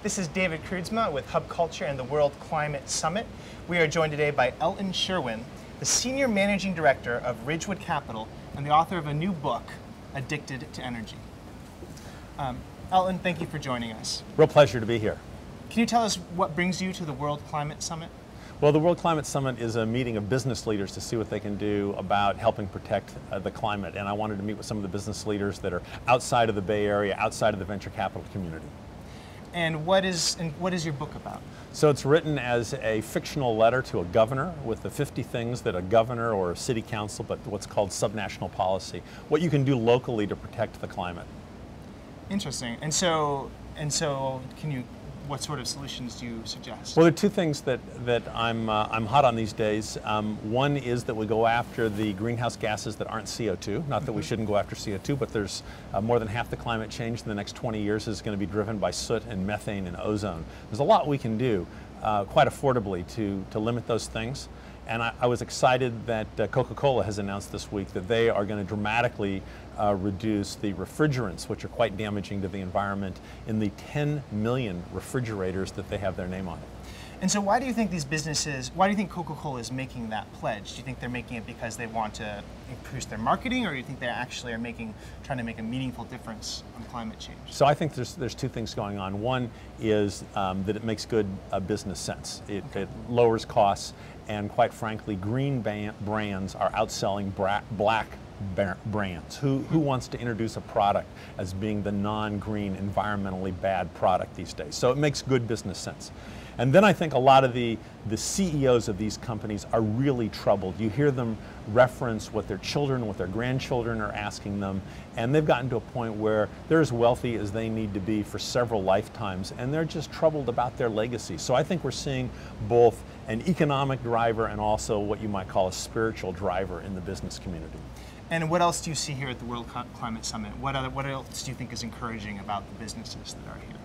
This is David Kroodsma with Hub Culture and the World Climate Summit. We are joined today by Elton Sherwin, the Senior Managing Director of Ridgewood Capital and the author of a new book, Addicted to Energy. Elton, thank you for joining us. Real pleasure to be here. Can you tell us what brings you to the World Climate Summit? Well, the World Climate Summit is a meeting of business leaders to see what they can do about helping protect the climate. And I wanted to meet with some of the business leaders that are outside of the Bay Area, outside of the venture capital community. And what is your book about? So it's written as a fictional letter to a governor with the 50 things that a governor or a city council, but what's called subnational policy, what you can do locally to protect the climate. Interesting. And so what sort of solutions do you suggest? Well, there are two things that I'm hot on these days. One is that we go after the greenhouse gases that aren't CO2. Not that we shouldn't go after CO2, but there's more than half the climate change in the next 20 years is going to be driven by soot and methane and ozone. There's a lot we can do quite affordably to limit those things. And I was excited that Coca-Cola has announced this week that they are going to dramatically reduce the refrigerants, which are quite damaging to the environment, in the 10 million refrigerators that they have their name on it. And so why do you think why do you think Coca-Cola is making that pledge? Do you think they're making it because they want to increase their marketing, or do you think they actually are trying to make a meaningful difference on climate change? So I think there's two things going on. One is that it makes good business sense. It lowers costs, and quite frankly, green brands are outselling black brands. Who wants to introduce a product as being the non-green, environmentally bad product these days? So it makes good business sense. And then I think a lot of the CEOs of these companies are really troubled. You hear them reference what their children, what their grandchildren are asking them, and they've gotten to a point where they're as wealthy as they need to be for several lifetimes, and they're just troubled about their legacy. So I think we're seeing both an economic driver and also what you might call a spiritual driver in the business community. And what else do you see here at the World Climate Summit? What else do you think is encouraging about the businesses that are here?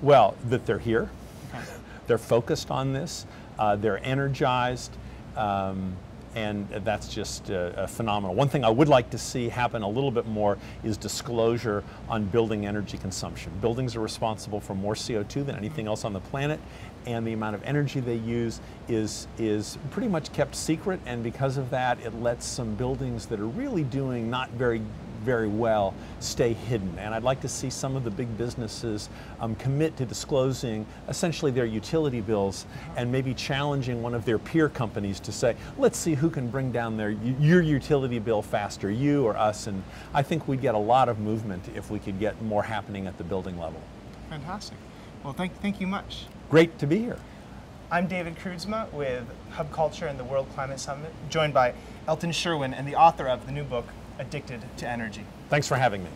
Well, that they're here, okay. They're focused on this, they're energized, and that's just phenomenal. One thing I would like to see happen a little bit more is disclosure on building energy consumption. Buildings are responsible for more CO2 than anything else on the planet, and the amount of energy they use is pretty much kept secret, and because of that, it lets some buildings that are really doing not very well stay hidden. And I'd like to see some of the big businesses commit to disclosing essentially their utility bills and maybe challenging one of their peer companies to say, let's see who can bring down your utility bill faster, you or us. And I think we'd get a lot of movement if we could get more happening at the building level. Fantastic. Well, thank you much. Great to be here. I'm David Kroodsma with Hub Culture and the World Climate Summit, joined by Elton Sherwin and the author of the new book, Addicted to Energy. Thanks for having me.